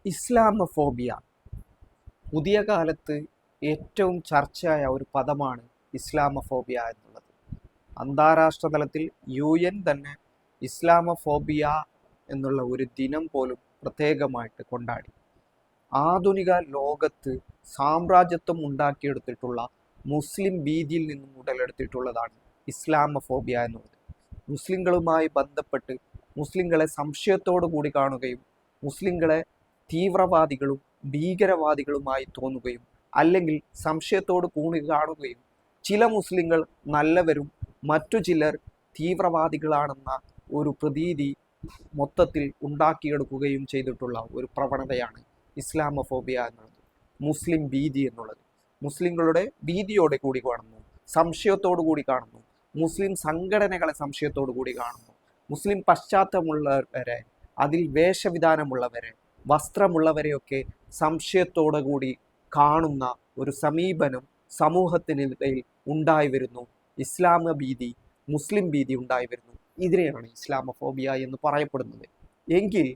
Islamophobia പുതിയ കാലത്ത് ഏറ്റവും ചർച്ചയായ ഒരു പദമാണ് ഇസ്ലാമോഫോബിയ എന്നുള്ളത്. അന്താരാഷ്ട്ര തലത്തിൽ UN തന്നെ ഇസ്ലാമോഫോബിയ എന്നുള്ള ഒരു ദിനം പോലും പ്രത്യേകമായിട്ട് കൊണ്ടാടി. ആധുനിക ലോകത്ത് സാമ്രാജ്യത്വം ഉണ്ടാക്കിയെടുത്തിട്ടുള്ള മുസ്ലിം ഭീതിയിൽ നിന്നും ഉടലെടുത്തിട്ടുള്ളതാണ് ഇസ്ലാമോഫോബിയ എന്നുള്ളത്. മുസ്ലിങ്ങളുമായി ബന്ധപ്പെട്ട് മുസ്ലിങ്ങളെ സംശയത്തോടു കൂടി കാണുകയും മുസ്ലിങ്ങളെ തീവ്രവാദികളും ഭീകരവാദികളുമായി തോന്നുകയും അല്ലെങ്കിൽ സംശയത്തോട് കൂടി കാണുകയും ചില മുസ്ലിങ്ങൾ നല്ലവരും മറ്റു ചിലർ തീവ്രവാദികളാണെന്ന ഒരു പ്രതീതി മൊത്തത്തിൽ ഉണ്ടാക്കിയെടുക്കുകയും ചെയ്തിട്ടുള്ള ഒരു പ്രവണതയാണ് ഇസ്ലാമോഫോബിയ എന്നുള്ളത്. മുസ്ലിം ഭീതി എന്നുള്ളത് മുസ്ലിങ്ങളുടെ ഭീതിയോടെ കൂടി കാണുന്നു, സംശയത്തോടു കൂടി കാണുന്നു, മുസ്ലിം സംഘടനകളെ സംശയത്തോടു കൂടി കാണുന്നു, മുസ്ലിം പശ്ചാത്തലമുള്ളവരെ, അതിൽ വേഷവിധാനമുള്ളവരെ, വസ്ത്രമുള്ളവരെയൊക്കെ സംശയത്തോടു കൂടി കാണുന്ന ഒരു സമീപനം സമൂഹത്തിനിടയിൽ ഉണ്ടായി വരുന്നു. ഇസ്ലാമ ഭീതി, മുസ്ലിം ഭീതി ഉണ്ടായി വരുന്നു. ഇതിനെയാണ് ഇസ്ലാമോഫോബിയ എന്ന് പറയപ്പെടുന്നത്. എങ്കിൽ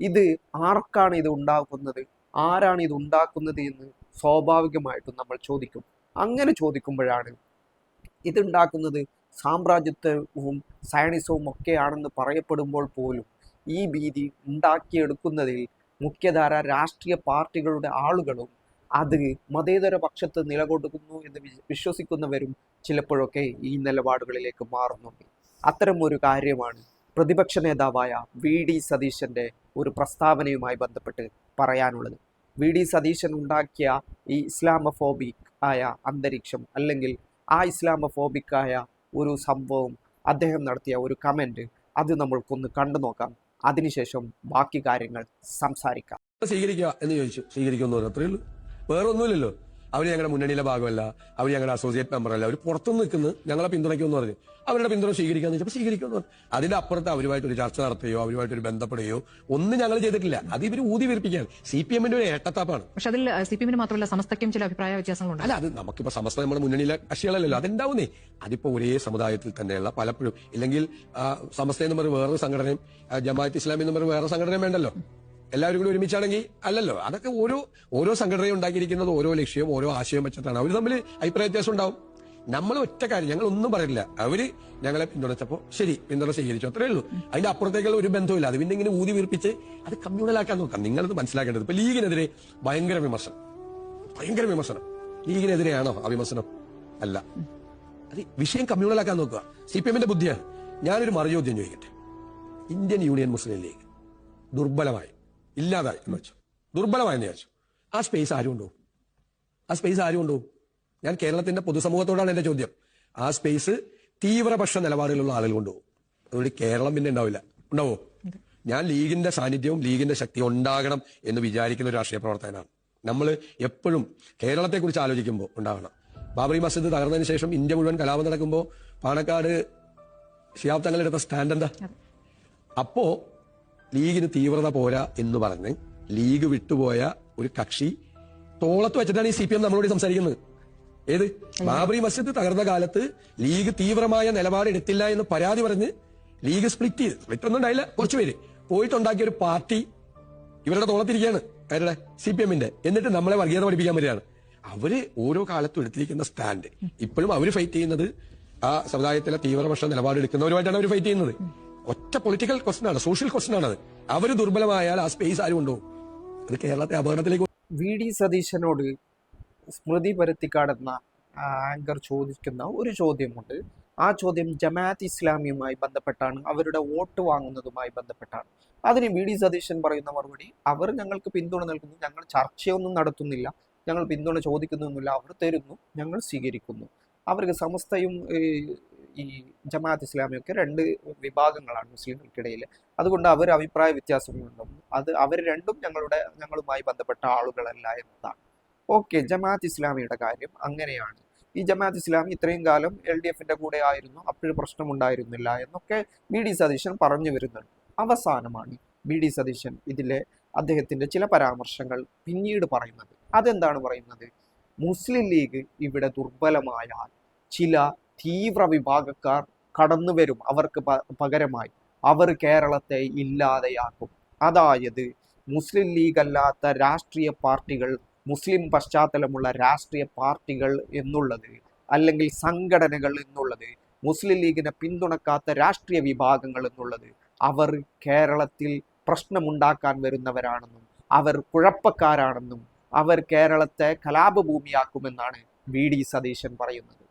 ഇത് ആർക്കാണ് ഇത് ഉണ്ടാക്കുന്നത്, ആരാണ് ഇത് ഉണ്ടാക്കുന്നത് എന്ന് സ്വാഭാവികമായിട്ടും നമ്മൾ ചോദിക്കും. അങ്ങനെ ചോദിക്കുമ്പോഴാണ് ഇതുണ്ടാക്കുന്നത് സാമ്രാജ്യത്വവും സയനിസവും ഒക്കെയാണെന്ന് പറയപ്പെടുമ്പോൾ പോലും ഈ ഭീതി ഉണ്ടാക്കിയെടുക്കുന്നതിൽ മുഖ്യധാര രാഷ്ട്രീയ പാർട്ടികളുടെ ആളുകളും അത് മതേതര പക്ഷത്ത് നിലകൊടുക്കുന്നു എന്ന് വിശ്വസിക്കുന്നവരും ചിലപ്പോഴൊക്കെ ഈ നിലപാടുകളിലേക്ക് മാറുന്നുണ്ട്. അത്തരം ഒരു കാര്യമാണ് പ്രതിപക്ഷ നേതാവായ VD സതീശൻ്റെ ഒരു പ്രസ്താവനയുമായി ബന്ധപ്പെട്ട് പറയാനുള്ളത്. VD സതീശൻ ഉണ്ടാക്കിയ ഈ ഇസ്ലാമോഫോബിക് ആയ അന്തരീക്ഷം അല്ലെങ്കിൽ ആ ഇസ്ലാമോഫോബിക്കായ ഒരു സംഭവം, അദ്ദേഹം നടത്തിയ ഒരു കമൻറ്റ്, അത് നമ്മൾക്കൊന്ന് കണ്ടു നോക്കാം. അതിനുശേഷം ബാക്കി കാര്യങ്ങൾ സംസാരിക്കാം. സ്വീകരിക്കുക എന്ന് ചോദിച്ചു. സ്വീകരിക്കുമെന്ന് അത്രയേ ഉള്ളൂ, വേറെ ഒന്നുമില്ലല്ലോ. അവർ ഞങ്ങളുടെ മുന്നണിയിലെ ഭാഗമല്ല, അവർ ഞങ്ങളുടെ അസോസിയേറ്റ് മെമ്പറല്ല, അവർ പുറത്തുനിന്ന് നിൽക്കുന്നു, ഞങ്ങളെ പിന്തുണയ്ക്കുമെന്ന് പറഞ്ഞു. അവരുടെ പിന്തുണ സ്വീകരിക്കാന്ന് വെച്ചപ്പോൾ സ്വീകരിക്കുമെന്ന് പറഞ്ഞു. അതിന്റെ അപ്പുറത്ത് അവരുമായിട്ടൊരു ചർച്ച നടത്തുകയോ അവരുമായിട്ടൊരു ബന്ധപ്പെടുകയോ ഒന്നും ഞങ്ങൾ ചെയ്തിട്ടില്ല. അത് ഇവർ ഊതി വീർപ്പിക്കുകയാണ്. CPM-ന്റെ ഒരു ഏട്ടത്താപ്പാണ്. പക്ഷെ അതിൽ CPM-ന് മാത്രമല്ല സമസ്തയ്ക്കും ചില അഭിപ്രായ വ്യത്യാസങ്ങളുണ്ട്. അല്ല, അത് നമുക്കിപ്പോ സമസ്ത നമ്മുടെ മുന്നണിയിലെ കക്ഷികളല്ലല്ലോ, അതുണ്ടാവുന്നേ. അതിപ്പോ ഒരേ സമുദായത്തിൽ തന്നെയുള്ള പലപ്പോഴും, ഇല്ലെങ്കിൽ സമസ്ത എന്ന് പറഞ്ഞ വേറൊരു സംഘടനയും ജമാഅത്ത് ഇസ്ലാമി എന്ന് പറഞ്ഞ വേറെ സംഘടനയും വേണ്ടല്ലോ. എല്ലാവരും കൂടി ഒരുമിച്ചാണെങ്കിൽ അല്ലല്ലോ. അതൊക്കെ ഓരോ സംഘടനയും ഉണ്ടാക്കിയിരിക്കുന്നത് ഓരോ ലക്ഷ്യവും ഓരോ ആശയവും വെച്ചിട്ടാണ്. അവർ തമ്മിൽ അഭിപ്രായ വ്യത്യാസം ഉണ്ടാവും. നമ്മൾ ഒറ്റ കാര്യം, ഞങ്ങൾ ഒന്നും പറയില്ല. അവര് ഞങ്ങളെ പിന്തുണച്ചപ്പോ ശരി, പിന്തുണ സ്വീകരിച്ചു, അത്രേ ഉള്ളൂ. അതിന്റെ അപ്പുറത്തേക്കുള്ള ഒരു ബന്ധമില്ല. അത് പിന്നെ ഇങ്ങനെ ഊതി വീർപ്പിച്ച് അത് കമ്മ്യൂണലാക്കാൻ നോക്കാം. നിങ്ങളത് മനസ്സിലാക്കേണ്ടത്. ഇപ്പൊ ലീഗിനെതിരെ ഭയങ്കര വിമർശനം. ലീഗിനെതിരെയാണോ ആ വിമർശനം? അല്ല, അത് വിഷയം കമ്മ്യൂണലാക്കാൻ നോക്കുക. CPM-ന്റെ ബുദ്ധിയാണ്. ഞാനൊരു മറുചോദ്യം ചോദിക്കട്ടെ. ഇന്ത്യൻ യൂണിയൻ മുസ്ലിം ലീഗ് ദുർബലമായി, ഇല്ലാതായി എന്ന് വെച്ചു, ദുർബലമായെന്ന് വിചാരിച്ചു. ആ സ്പേസ് ആരും ഉണ്ടാവും? ഞാൻ കേരളത്തിന്റെ പൊതുസമൂഹത്തോടാണ് എന്റെ ചോദ്യം. ആ സ്പേസ് തീവ്രപക്ഷ നിലപാടുകളുള്ള ആളുകൾ കൊണ്ടുപോകും. അതുകൊണ്ട് കേരളം പിന്നെ ഉണ്ടാവോ? ഞാൻ ലീഗിന്റെ സാന്നിധ്യവും ലീഗിന്റെ ശക്തിയും ഉണ്ടാകണം എന്ന് വിചാരിക്കുന്ന ഒരു രാഷ്ട്രീയ പ്രവർത്തകനാണ്. നമ്മൾ എപ്പോഴും കേരളത്തെക്കുറിച്ച് ആലോചിക്കുമ്പോൾ ഉണ്ടാകണം. ബാബറി മസ്ജിദ് തകർന്നതിന് ശേഷം ഇന്ത്യ മുഴുവൻ കലാപം നടക്കുമ്പോൾ പാണക്കാട് ശിഹാബ് തങ്ങൾ എടുത്ത സ്റ്റാൻഡ് എന്താ? അപ്പോ ലീഗിന് തീവ്രത പോരാ എന്ന് പറഞ്ഞ് ലീഗ് വിട്ടുപോയ ഒരു കക്ഷി തോളത്ത് വെച്ചിട്ടാണ് ഈ CPM നമ്മളോട് സംസാരിക്കുന്നത്. ഏത്? ബാബറി മസ്ജിദ് തകർന്ന കാലത്ത് ലീഗ് തീവ്രമായ നിലപാട് എടുത്തില്ല എന്ന് പരാതി പറഞ്ഞ് ലീഗ് സ്പ്ലിറ്റ് ഒന്നും ഉണ്ടായില്ല, കുറച്ചുപേര് പോയിട്ടുണ്ടാക്കിയ ഒരു പാർട്ടി ഇവരുടെ തോളത്തിരിക്കുകയാണ്, അവരുടെ CPM-ന്റെ. എന്നിട്ട് നമ്മളെ വർഗീയത പഠിപ്പിക്കാൻ വരികയാണ്. അവര് ഓരോ കാലത്തും എടുത്തിരിക്കുന്ന സ്റ്റാൻഡ്, ഇപ്പോഴും അവര് ഫൈറ്റ് ചെയ്യുന്നത് ആ സമുദായത്തിലെ തീവ്രപക്ഷ നിലപാട് എടുക്കുന്നവരുമായിട്ടാണ് അവർ ഫൈറ്റ് ചെയ്യുന്നത്. ഒറ്റ പൊളിറ്റിക്കൽ ക്വസ്റ്റൻ ആണ്, സോഷ്യൽ ക്വസ്റ്റൻ ആണ്. അത് അവര് ദുർബലമായാൽ ആ സ്പേസ് ആരും കൊണ്ടുപോകും. അത് കേരളത്തെ അപകടത്തിലേക്ക്. VD സതീശനോട് സ്മൃതി പരുത്തിക്കാടെന്ന ആങ്കർ ചോദിക്കുന്ന ഒരു ചോദ്യമുണ്ട്. ആ ചോദ്യം ജമാഅത്ത് ഇസ്ലാമിയുമായി ബന്ധപ്പെട്ടാണ്, അവരുടെ വോട്ട് വാങ്ങുന്നതുമായി ബന്ധപ്പെട്ടാണ്. അതിന് VD സതീശൻ പറയുന്ന മറുപടി, അവർ ഞങ്ങൾക്ക് പിന്തുണ നൽകുന്നു, ഞങ്ങൾ ചർച്ചയൊന്നും നടത്തുന്നില്ല, ഞങ്ങൾ പിന്തുണ ചോദിക്കുന്നൊന്നുമില്ല, അവർ തരുന്നു, ഞങ്ങൾ സ്വീകരിക്കുന്നു. അവർക്ക് സമസ്തയും ഈ ജമാഅത്ത് ഇസ്ലാമിയൊക്കെ രണ്ട് വിഭാഗങ്ങളാണ് മുസ്ലിങ്ങൾക്കിടയിൽ. അതുകൊണ്ട് അവർ അഭിപ്രായ വ്യത്യാസങ്ങളുണ്ടെന്നും അത് അവർ രണ്ടും ഞങ്ങളുമായി ബന്ധപ്പെട്ട ആളുകളല്ല എന്നതാണ്. ഓക്കെ, ജമാഅത്ത് ഇസ്ലാമിയുടെ കാര്യം അങ്ങനെയാണ്. ഈ ജമാഅത്ത് ഇസ്ലാമി ഇത്രയും കാലം LDF-ന്റെ കൂടെ ആയിരുന്നു, അപ്പോഴും പ്രശ്നമുണ്ടായിരുന്നില്ല എന്നൊക്കെ VD സതീശൻ പറഞ്ഞു വരുന്നുണ്ട്. അവസാനമാണ് VD സതീശൻ ഇതിലെ അദ്ദേഹത്തിന്റെ ചില പരാമർശങ്ങൾ പിന്നീട് പറയുന്നത്. അതെന്താണ് പറയുന്നത്? മുസ്ലിം ലീഗ് ഇവിടെ ദുർബലമായാൽ ചില തീവ്ര വിഭാഗക്കാർ കടന്നു വരും, അവർക്ക് പകരമായി അവർ കേരളത്തെ ഇല്ലാതെയാക്കും. അതായത് മുസ്ലിം ലീഗ് അല്ലാത്ത രാഷ്ട്രീയ പാർട്ടികൾ, മുസ്ലിം പശ്ചാത്തലമുള്ള രാഷ്ട്രീയ പാർട്ടികൾ എന്നുള്ളത്, അല്ലെങ്കിൽ സംഘടനകൾ എന്നുള്ളത്, മുസ്ലിം ലീഗിനെ പിന്തുണക്കാത്ത രാഷ്ട്രീയ വിഭാഗങ്ങൾ എന്നുള്ളത്, അവർ കേരളത്തിൽ പ്രശ്നമുണ്ടാക്കാൻ വരുന്നവരാണെന്നും അവർ കുഴപ്പക്കാരാണെന്നും അവർ കേരളത്തെ കലാപഭൂമിയാക്കുമെന്നാണ് VD സതീശൻ പറയുന്നത്.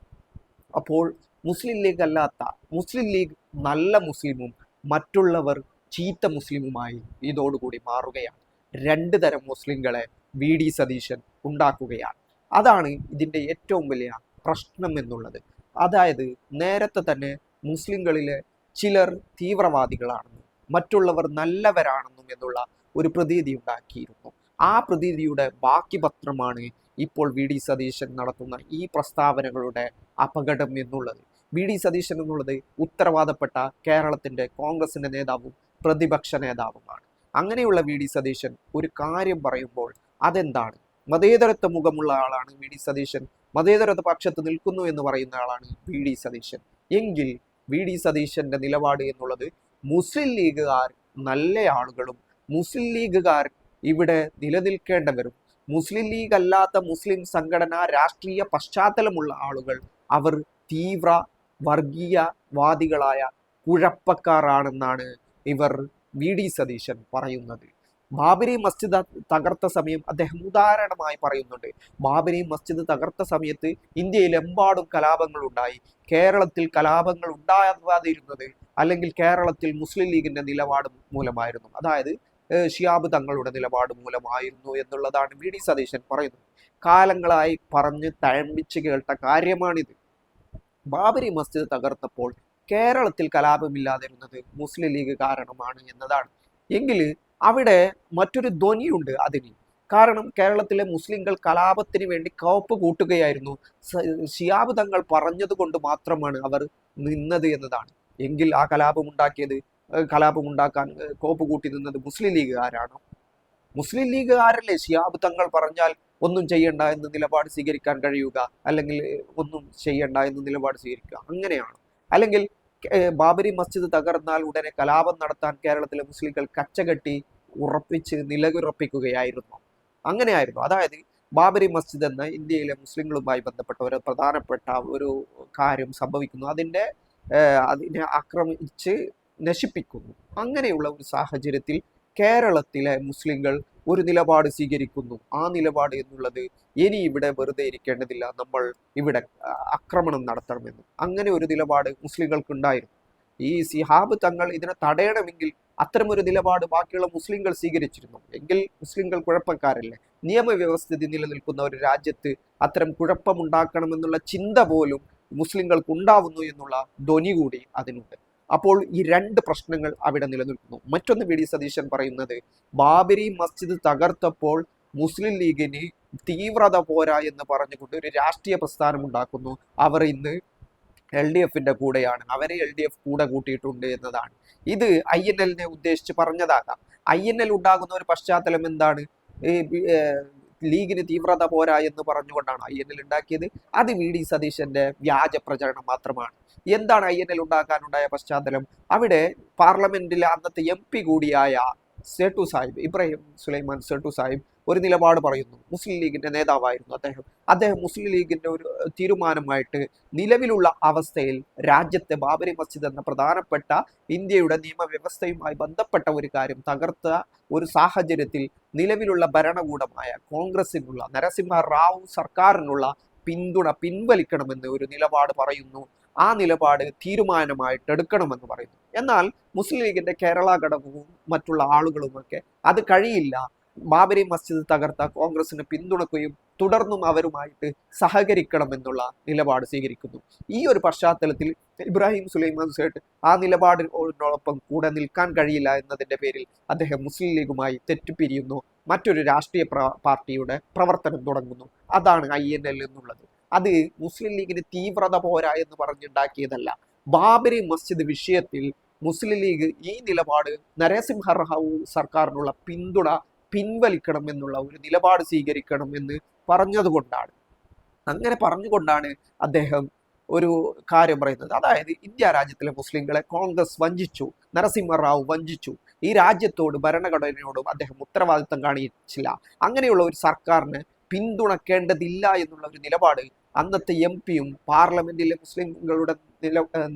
അപ്പോൾ മുസ്ലിം ലീഗ് അല്ലാത്ത, മുസ്ലിം ലീഗ് നല്ല മുസ്ലിമും മറ്റുള്ളവർ ചീത്ത മുസ്ലിമുമായി ഇതോടുകൂടി മാറുകയാണ്. രണ്ട് തരം മുസ്ലിങ്ങളെ VD സതീശൻ ഉണ്ടാക്കുകയാണ്. അതാണ് ഇതിൻ്റെ ഏറ്റവും വലിയ പ്രശ്നം എന്നുള്ളത്. അതായത് നേരത്തെ തന്നെ മുസ്ലിങ്ങളിലെ ചിലർ തീവ്രവാദികളാണെന്നും മറ്റുള്ളവർ നല്ലവരാണെന്നും എന്നുള്ള ഒരു പ്രതീതി ഉണ്ടാക്കിയിരുന്നു. ആ പ്രതീതിയുടെ ബാക്കി പത്രമാണ് ഇപ്പോൾ VD സതീശൻ നടത്തുന്ന ഈ പ്രസ്താവനകളുടെ അപകടം എന്നുള്ളത്. VD സതീശൻ എന്നുള്ളത് ഉത്തരവാദപ്പെട്ട കേരളത്തിൻ്റെ കോൺഗ്രസിൻ്റെ നേതാവും പ്രതിപക്ഷ നേതാവുമാണ്. അങ്ങനെയുള്ള VD സതീശൻ ഒരു കാര്യം പറയുമ്പോൾ അതെന്താണ്? മതേതരത്വ മുഖമുള്ള ആളാണ് VD സതീശൻ, മതേതരത്വ പക്ഷത്ത് നിൽക്കുന്നു എന്ന് പറയുന്ന ആളാണ് VD സതീശൻ. എങ്കിൽ VD സതീശന്റെ നിലപാട് എന്നുള്ളത് മുസ്ലിം ലീഗുകാർ നല്ല ആളുകളും മുസ്ലിം ലീഗുകാർ ഇവിടെ നിലനിൽക്കേണ്ടവരും മുസ്ലിം ലീഗ് അല്ലാത്ത മുസ്ലിം സംഘടന രാഷ്ട്രീയ പശ്ചാത്തലമുള്ള ആളുകൾ അവർ തീവ്ര വർഗീയവാദികളായ കുഴപ്പക്കാരാണെന്നാണ് ഇവർ VD സതീശൻ പറയുന്നത്. ബാബരി മസ്ജിദ് തകർത്ത സമയം അദ്ദേഹം ഉദാഹരണമായി പറയുന്നുണ്ട്. ബാബരി മസ്ജിദ് തകർത്ത സമയത്ത് ഇന്ത്യയിലെമ്പാടും കലാപങ്ങൾ ഉണ്ടായി. കേരളത്തിൽ കലാപങ്ങൾ ഉണ്ടാകാതിരുന്നത് അല്ലെങ്കിൽ കേരളത്തിൽ മുസ്ലിം ലീഗിന്റെ നിലപാട് മൂലമായിരുന്നു, അതായത് ഷിയാബ് തങ്ങളുടെ നിലപാട് മൂലമായിരുന്നു എന്നുള്ളതാണ് VD സതീശൻ പറയുന്നത്. കാലങ്ങളായി പറഞ്ഞ് തഴമ്പിച്ച് കേട്ട കാര്യമാണിത്. ബാബരി മസ്ജിദ് തകർത്തപ്പോൾ കേരളത്തിൽ കലാപമില്ലാതിരുന്നത് മുസ്ലിം ലീഗ് കാരണമാണ് എന്നതാണ്. എങ്കിൽ അവിടെ മറ്റൊരു ധ്വനിയുണ്ട് അതിന്. കാരണം കേരളത്തിലെ മുസ്ലിങ്ങൾ കലാപത്തിന് വേണ്ടി കോപ്പ് കൂട്ടുകയായിരുന്നു. ഷിയാബ് തങ്ങൾ പറഞ്ഞത് കൊണ്ട് മാത്രമാണ് അവർ നിന്നത് എന്നതാണ്. എങ്കിൽ ആ കലാപമുണ്ടാക്കാൻ കോപ്പ് കൂട്ടി നിന്നത് മുസ്ലിം ലീഗുകാരാണോ? മുസ്ലിം ലീഗുകാരല്ലേ ഷിയാബ് തങ്ങൾ പറഞ്ഞാൽ ഒന്നും ചെയ്യണ്ട എന്ന് നിലപാട് സ്വീകരിക്കാൻ കഴിയുക, അല്ലെങ്കിൽ ഒന്നും ചെയ്യണ്ട എന്ന് നിലപാട് സ്വീകരിക്കുക? അങ്ങനെയാണ്. അല്ലെങ്കിൽ ബാബരി മസ്ജിദ് തകർന്നാൽ ഉടനെ കലാപം നടത്താൻ കേരളത്തിലെ മുസ്ലിങ്ങൾ കച്ചകെട്ടി ഉറപ്പിച്ച് നിലയുറപ്പിക്കുകയായിരുന്നു? അങ്ങനെയായിരുന്നു. അതായത് ബാബരി മസ്ജിദ് എന്ന ഇന്ത്യയിലെ മുസ്ലിങ്ങളുമായി ബന്ധപ്പെട്ട ഒരു പ്രധാനപ്പെട്ട ഒരു കാര്യം സംഭവിക്കുന്നു, അതിനെ ആക്രമിച്ച് നശിപ്പിക്കുന്നു. അങ്ങനെയുള്ള ഒരു സാഹചര്യത്തിൽ കേരളത്തിലെ മുസ്ലിങ്ങൾ ഒരു നിലപാട് സ്വീകരിക്കുന്നു. ആ നിലപാട് എന്നുള്ളത് ഇനി ഇവിടെ വെറുതെ ഇരിക്കേണ്ടതില്ല, നമ്മൾ ഇവിടെ ആക്രമണം നടത്തണമെന്ന്. അങ്ങനെ ഒരു നിലപാട് മുസ്ലിങ്ങൾക്ക് ഉണ്ടായിരുന്നു. ഈ ശിഹാബ് തങ്ങൾ ഇതിനെ തടയണമെങ്കിൽ അത്തരമൊരു നിലപാട് ബാക്കിയുള്ള മുസ്ലിങ്ങൾ സ്വീകരിച്ചിരുന്നു. എങ്കിൽ മുസ്ലിങ്ങൾ കുഴപ്പക്കാരല്ലേ? നിയമവ്യവസ്ഥിതി നിലനിൽക്കുന്ന ഒരു രാജ്യത്ത് അത്തരം കുഴപ്പമുണ്ടാക്കണമെന്നുള്ള ചിന്ത പോലും മുസ്ലിങ്ങൾക്ക് ഉണ്ടാവുന്നു എന്നുള്ള ധ്വനി കൂടി അതിനുണ്ട്. അപ്പോൾ ഈ രണ്ട് പ്രശ്നങ്ങൾ അവിടെ നിലനിൽക്കുന്നു. മറ്റൊന്ന് VD സതീശൻ പറയുന്നത്, ബാബരി മസ്ജിദ് തകർത്തപ്പോൾ മുസ്ലിം ലീഗിന് തീവ്രത പോരാ എന്ന് പറഞ്ഞുകൊണ്ട് ഒരു രാഷ്ട്രീയ പ്രസ്ഥാനം ഉണ്ടാക്കുന്നു. അവർ ഇന്ന് LDFന്റെ കൂടെയാണ്, അവരെ LDF കൂടെ കൂട്ടിയിട്ടുണ്ട് എന്നതാണ്. ഇത് INLനെ ഉദ്ദേശിച്ച് പറഞ്ഞതാകാം. INL ഉണ്ടാകുന്ന ഒരു പശ്ചാത്തലം എന്താണ്? ലീഗിന് തീവ്രത പോരാ എന്ന് പറഞ്ഞുകൊണ്ടാണ് INL ഉണ്ടാക്കിയത്. അത് VD സതീശന്റെ വ്യാജ പ്രചരണം മാത്രമാണ്. എന്താണ് INL ഉണ്ടാക്കാനുണ്ടായ പശ്ചാത്തലം? അവിടെ പാർലമെന്റിലെ അന്നത്തെ MP കൂടിയായ സേട്ടു സാഹിബ്, ഇബ്രാഹിം സുലൈമാൻ സേട്ടു സാഹിബ് ഒരു നിലപാട് പറയുന്നു. മുസ്ലിം ലീഗിന്റെ നേതാവായിരുന്നു അദ്ദേഹം മുസ്ലിം ലീഗിന്റെ ഒരു തീരുമാനമായിട്ട് നിലവിലുള്ള അവസ്ഥയിൽ രാജ്യത്തെ ബാബരി മസ്ജിദ് എന്ന പ്രധാനപ്പെട്ട ഇന്ത്യയുടെ നിയമവ്യവസ്ഥയുമായി ബന്ധപ്പെട്ട ഒരു കാര്യം തകർത്ത ഒരു സാഹചര്യത്തിൽ നിലവിലുള്ള ഭരണകൂടമായ കോൺഗ്രസിനുള്ള നരസിംഹ റാവു സർക്കാരിനുള്ള പിന്തുണ പിൻവലിക്കണമെന്ന് ഒരു നിലപാട് പറയുന്നു. ആ നിലപാട് തീരുമാനമായിട്ട് എടുക്കണമെന്ന് പറയുന്നു. എന്നാൽ മുസ്ലിം ലീഗിന്റെ കേരള ഘടകവും മറ്റുള്ള ആളുകളുമൊക്കെ അത് കഴിയില്ല, ബാബരി മസ്ജിദ് തകർത്ത കോൺഗ്രസിനെ പിന്തുണക്കുകയും തുടർന്നും അവരുമായിട്ട് സഹകരിക്കണമെന്നുള്ള നിലപാട് സ്വീകരിക്കുന്നു. ഈ ഒരു പശ്ചാത്തലത്തിൽ ഇബ്രാഹിം സുലൈമാൻ സേട്ട് ആ നിലപാടിനോടൊപ്പം കൂടെ നിൽക്കാൻ കഴിയില്ല എന്നതിൻ്റെ പേരിൽ അദ്ദേഹം മുസ്ലിം ലീഗുമായി തെറ്റുപിരിയുന്നു, മറ്റൊരു രാഷ്ട്രീയ പാർട്ടിയുടെ പ്രവർത്തനം തുടങ്ങുന്നു. അതാണ് INL എന്നുള്ളത്. അത് മുസ്ലിം ലീഗിന് തീവ്രത പോരാ എന്ന് പറഞ്ഞുണ്ടാക്കിയതല്ല. ബാബരി മസ്ജിദ് വിഷയത്തിൽ മുസ്ലിം ലീഗ് ഈ നിലപാട് നരസിംഹ റാവു സർക്കാരിനുള്ള പിന്തുണ പിൻവലിക്കണം എന്നുള്ള ഒരു നിലപാട് സ്വീകരിക്കണം എന്ന് പറഞ്ഞതുകൊണ്ടാണ്, അങ്ങനെ പറഞ്ഞുകൊണ്ടാണ് അദ്ദേഹം ഒരു കാര്യം പറയുന്നത്. അതായത് ഇന്ത്യ രാജ്യത്തിലെ മുസ്ലിങ്ങളെ കോൺഗ്രസ് വഞ്ചിച്ചു, നരസിംഹ റാവു വഞ്ചിച്ചു. ഈ രാജ്യത്തോട് ഭരണഘടനയോടും അദ്ദേഹം ഉത്തരവാദിത്തം കാണിച്ചില്ല. അങ്ങനെയുള്ള ഒരു സർക്കാരിന് പിന്തുണക്കേണ്ടതില്ല എന്നുള്ള ഒരു നിലപാട് അന്നത്തെ MP-യും പാർലമെന്റിലെ മുസ്ലിങ്ങളുടെ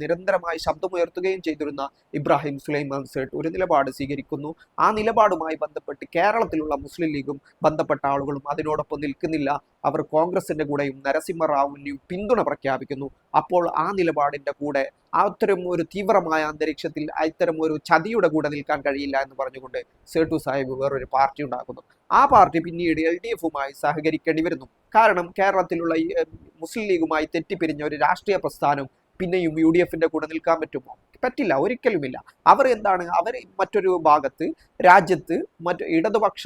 നിരന്തരമായി ശബ്ദമുയർത്തുകയും ചെയ്തിരുന്ന ഇബ്രാഹിം സുലൈമാൻ സേട്ട് ഒരു നിലപാട് സ്വീകരിക്കുന്നു. ആ നിലപാടുമായി ബന്ധപ്പെട്ട് കേരളത്തിലുള്ള മുസ്ലിം ലീഗും ബന്ധപ്പെട്ട ആളുകളും അതിനോടൊപ്പം നിൽക്കുന്നില്ല. അവർ കോൺഗ്രസിന്റെ കൂടെയും നരസിംഹറാവുവിനെയും പിന്തുണ പ്രഖ്യാപിക്കുന്നു. അപ്പോൾ ആ നിലപാടിന്റെ കൂടെ അത്തരം ഒരു തീവ്രമായ അന്തരീക്ഷത്തിൽ ഇത്തരം ഒരു ചതിയുടെ കൂടെ നിൽക്കാൻ കഴിയില്ല എന്ന് പറഞ്ഞുകൊണ്ട് സേട്ടു സാഹിബ് വേറൊരു പാർട്ടി ഉണ്ടാക്കുന്നു. ആ പാർട്ടി പിന്നീട് LDF-ഉമായി സഹകരിക്കേണ്ടി വരുന്നു. കാരണം കേരളത്തിലുള്ള മുസ്ലിം ലീഗുമായി തെറ്റിപ്പിരിഞ്ഞ ഒരു രാഷ്ട്രീയ പ്രസ്ഥാനം പിന്നെയും UDF-ന്റെ കൂടെ നിൽക്കാൻ പറ്റുമോ? പറ്റില്ല, ഒരിക്കലുമില്ല. അവർ എന്താണ്, അവർ മറ്റൊരു ഭാഗത്ത് രാജ്യത്ത് ഇടതുപക്ഷ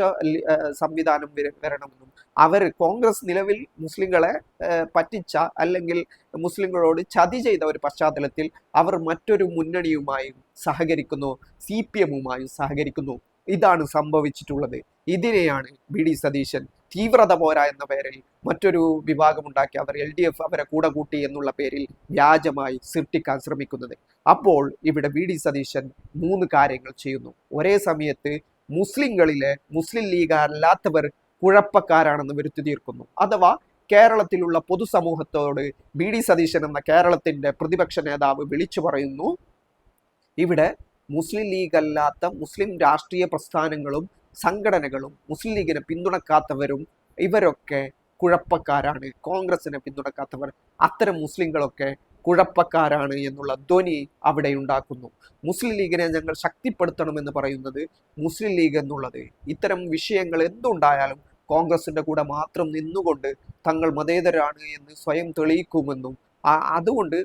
സംവിധാനം വരണമെന്നും അവർ കോൺഗ്രസ് നിലവിൽ മുസ്ലിങ്ങളെ പറ്റിച്ച അല്ലെങ്കിൽ മുസ്ലിങ്ങളോട് ചതി ചെയ്ത ഒരു പശ്ചാത്തലത്തിൽ അവർ മറ്റൊരു മുന്നണിയുമായും സഹകരിക്കുന്നു, CPM-ഉമായും സഹകരിക്കുന്നു. ഇതാണ് സംഭവിച്ചിട്ടുള്ളത്. ഇതിനെയാണ് BD സതീശൻ തീവ്രത പോരാ എന്ന പേരിൽ മറ്റൊരു വിഭാഗമുണ്ടാക്കി അവർ LDF അവരെ കൂടെ കൂട്ടി എന്നുള്ള പേരിൽ വ്യാജമായി സൃഷ്ടിക്കാൻ ശ്രമിക്കുന്നത്. അപ്പോൾ ഇവിടെ BD സതീശൻ 3 കാര്യങ്ങൾ ചെയ്യുന്നു. ഒരേ സമയത്ത് മുസ്ലിങ്ങളിലെ മുസ്ലിം ലീഗ് അല്ലാത്തവർ കുഴപ്പക്കാരാണെന്ന് വരുത്തി തീർക്കുന്നു. അഥവാ കേരളത്തിലുള്ള പൊതുസമൂഹത്തോട് BD സതീശൻ എന്ന കേരളത്തിന്റെ പ്രതിപക്ഷ നേതാവ് വിളിച്ചു പറയുന്നു, ഇവിടെ മുസ്ലിം ലീഗ് അല്ലാത്ത മുസ്ലിം രാഷ്ട്രീയ പ്രസ്ഥാനങ്ങളും സംഘടനകളും മുസ്ലിം ലീഗിനെ പിന്തുണക്കാത്തവരും ഇവരൊക്കെ കുഴപ്പക്കാരാണ്, കോൺഗ്രസിനെ പിന്തുണക്കാത്തവർ അത്തരം മുസ്ലിങ്ങളൊക്കെ കുഴപ്പക്കാരാണ് എന്നുള്ള ധ്വനി അവിടെ ഉണ്ടാക്കുന്നു. മുസ്ലിം ലീഗിനെ ഞങ്ങൾ ശക്തിപ്പെടുത്തണമെന്ന് പറയുന്നത് മുസ്ലിം ലീഗ് എന്നുള്ളത് ഇത്തരം വിഷയങ്ങൾ എന്തുണ്ടായാലും കോൺഗ്രസിന്റെ കൂടെ മാത്രം നിന്നുകൊണ്ട് തങ്ങൾ മതേതരാണ് എന്ന് സ്വയം തെളിയിക്കുമെന്നും അതുകൊണ്ട്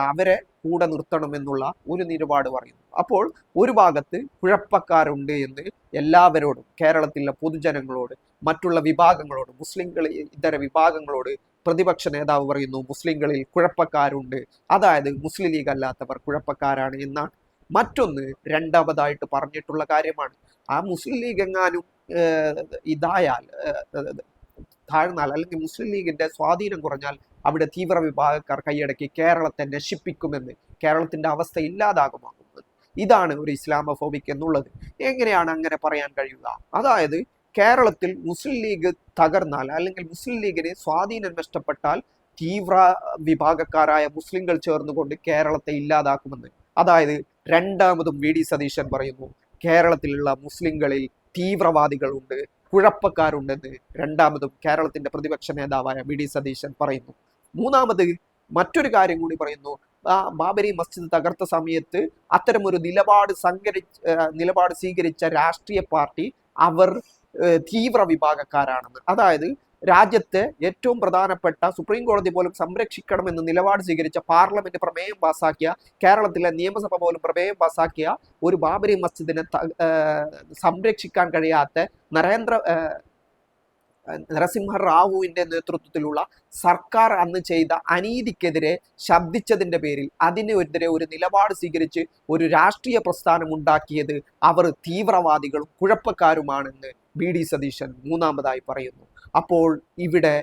അവരെ കൂടെ നിർത്തണമെന്നുള്ള ഒരു നിലപാട് പറയുന്നു. അപ്പോൾ ഒരു ഭാഗത്ത് കുഴപ്പക്കാരുണ്ട് എന്ന് എല്ലാവരോടും, കേരളത്തിലെ പൊതുജനങ്ങളോട്, മറ്റുള്ള വിഭാഗങ്ങളോട്, മുസ്ലിങ്ങൾ ഇതര വിഭാഗങ്ങളോട് പ്രതിപക്ഷ നേതാവ് പറയുന്നു മുസ്ലിങ്ങളിൽ കുഴപ്പക്കാരുണ്ട്, അതായത് മുസ്ലിം ലീഗ് അല്ലാത്തവർ കുഴപ്പക്കാരാണ് എന്നാണ്. മറ്റൊന്ന് രണ്ടാമതായിട്ട് പറഞ്ഞിട്ടുള്ള കാര്യമാണ്, ആ മുസ്ലിം ലീഗ് എങ്ങാനും ഇതായാൽ താഴ്ന്നാൽ അല്ലെങ്കിൽ മുസ്ലിം ലീഗിന്റെ സ്വാധീനം കുറഞ്ഞാൽ അവിടെ തീവ്ര വിഭാഗക്കാർ കൈയടക്കി കേരളത്തെ നശിപ്പിക്കുമെന്ന്, കേരളത്തിന്റെ അവസ്ഥ ഇല്ലാതാകുമാകുന്നത്. ഇതാണ് ഒരു ഇസ്ലാമോഫോബിക് എന്നുള്ളത്. എങ്ങനെയാണ് അങ്ങനെ പറയാൻ കഴിയുക? അതായത് കേരളത്തിൽ മുസ്ലിം ലീഗ് തകർന്നാൽ അല്ലെങ്കിൽ മുസ്ലിം ലീഗിന് സ്വാധീനം നഷ്ടപ്പെട്ടാൽ തീവ്ര വിഭാഗക്കാരായ മുസ്ലിങ്ങൾ ചേർന്നുകൊണ്ട് കേരളത്തെ ഇല്ലാതാക്കുമെന്ന്. അതായത് രണ്ടാമതും BD സതീശൻ പറയുന്നു കേരളത്തിലുള്ള മുസ്ലിങ്ങളിൽ തീവ്രവാദികളുണ്ട്, കുഴപ്പക്കാരുണ്ടെന്ന് രണ്ടാമതും കേരളത്തിന്റെ പ്രതിപക്ഷ നേതാവായ BD സതീശൻ പറയുന്നു. മൂന്നാമത് മറ്റൊരു കാര്യം കൂടി പറയുന്നു, ബാബരി മസ്ജിദ് തകർത്ത സമയത്ത് അത്തരം ഒരു നിലപാട് സ്വീകരിച്ച രാഷ്ട്രീയ പാർട്ടി അവർ തീവ്ര വിഭാഗക്കാരാണെന്ന്. അതായത് രാജ്യത്തെ ഏറ്റവും പ്രധാനപ്പെട്ട സുപ്രീം കോടതി പോലും സംരക്ഷിക്കണമെന്ന് നിലപാട് സ്വീകരിച്ച, പാർലമെന്റ് പ്രമേയം പാസാക്കിയ, കേരളത്തിലെ നിയമസഭ പോലും പ്രമേയം പാസാക്കിയ ഒരു ബാബരി മസ്ജിദിനെ സംരക്ഷിക്കാൻ കഴിയാത്ത നരസിംഹറാവുവിന്റെ നേതൃത്വത്തിലുള്ള സർക്കാർ അന്ന് ചെയ്ത അനീതിക്കെതിരെ ശബ്ദിച്ചതിന്റെ പേരിൽ അതിനെതിരെ ഒരു നിലപാട് സ്വീകരിച്ച് ഒരു രാഷ്ട്രീയ പ്രസ്ഥാനം ഉണ്ടാക്കിയത് അവർ തീവ്രവാദികളും കുഴപ്പക്കാരുമാണെന്ന് BD സതീശൻ മൂന്നാമതായി പറയുന്നു. അപ്പോൾ ഇവിടെ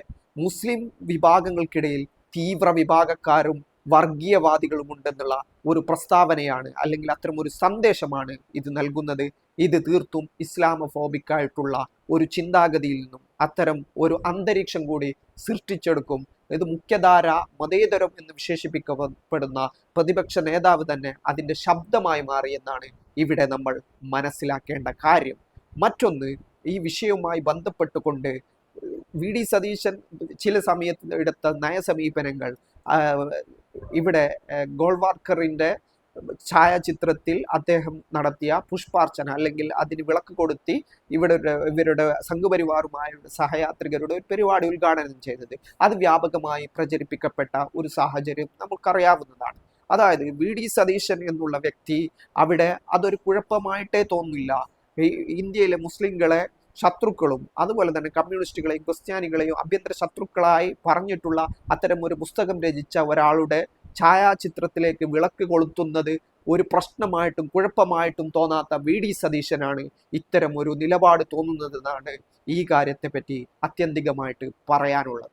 മുസ്ലിം വിഭാഗങ്ങൾക്കിടയിൽ തീവ്ര വിഭാഗക്കാരും വർഗീയവാദികളും ഉണ്ടെന്നുള്ള ഒരു പ്രസ്താവനയാണ്, അല്ലെങ്കിൽ അത്തരം ഒരു സന്ദേശമാണ് ഇത് നൽകുന്നത്. ഇത് തീർത്തും ഇസ്ലാമോഫോബിക് ആയിട്ടുള്ള ഒരു ചിന്താഗതിയിൽ നിന്നും അത്തരം ഒരു അന്തരീക്ഷം കൂടി സൃഷ്ടിച്ചെടുക്കും. ഇത് മുഖ്യധാര മതേതരം എന്ന് വിശേഷിപ്പിക്കപ്പെടുന്ന പ്രതിപക്ഷ നേതാവ് തന്നെ അതിൻ്റെ ശബ്ദമായി മാറിയെന്നാണ് ഇവിടെ നമ്മൾ മനസ്സിലാക്കേണ്ട കാര്യം. മറ്റൊന്ന്, ഈ വിഷയവുമായി ബന്ധപ്പെട്ടുകൊണ്ട് BD സതീശൻ ചില സമയത്ത് എടുത്ത നയസമീപനങ്ങൾ, ഇവിടെ ഗോൾവാർക്കറിന്റെ ഛായാചിത്രത്തിൽ അദ്ദേഹം നടത്തിയ പുഷ്പാർച്ചന അല്ലെങ്കിൽ അതിന് വിളക്ക് കൊടുത്തി ഇവരുടെ സംഘപരിവാറുമായ സഹയാത്രികരുടെ ഒരു പരിപാടി ഉദ്ഘാടനം ചെയ്തത്, അത് വ്യാപകമായി പ്രചരിപ്പിക്കപ്പെട്ട ഒരു സാഹചര്യം നമുക്കറിയാവുന്നതാണ്. അതായത് BD സതീശൻ എന്നുള്ള വ്യക്തി അവിടെ അതൊരു കുഴപ്പമായിട്ടേ തോന്നില്ല. ഇന്ത്യയിലെ മുസ്ലിങ്ങളെ ശത്രുക്കളും അതുപോലെ തന്നെ കമ്മ്യൂണിസ്റ്റുകളെയും ക്രിസ്ത്യാനികളെയും ആഭ്യന്തര ശത്രുക്കളായി പറഞ്ഞിട്ടുള്ള അത്തരം ഒരു പുസ്തകം രചിച്ച ഒരാളുടെ ഛായാചിത്രത്തിലേക്ക് വിളക്ക് കൊളുത്തുന്നത് ഒരു പ്രശ്നമായിട്ടും കുഴപ്പമായിട്ടും തോന്നാത്ത BD സതീശനാണ് ഇത്തരം ഒരു നിലപാട് തോന്നുന്നതെന്നാണ് ഈ കാര്യത്തെപ്പറ്റി ആത്യന്തികമായിട്ട് പറയാനുള്ളത്.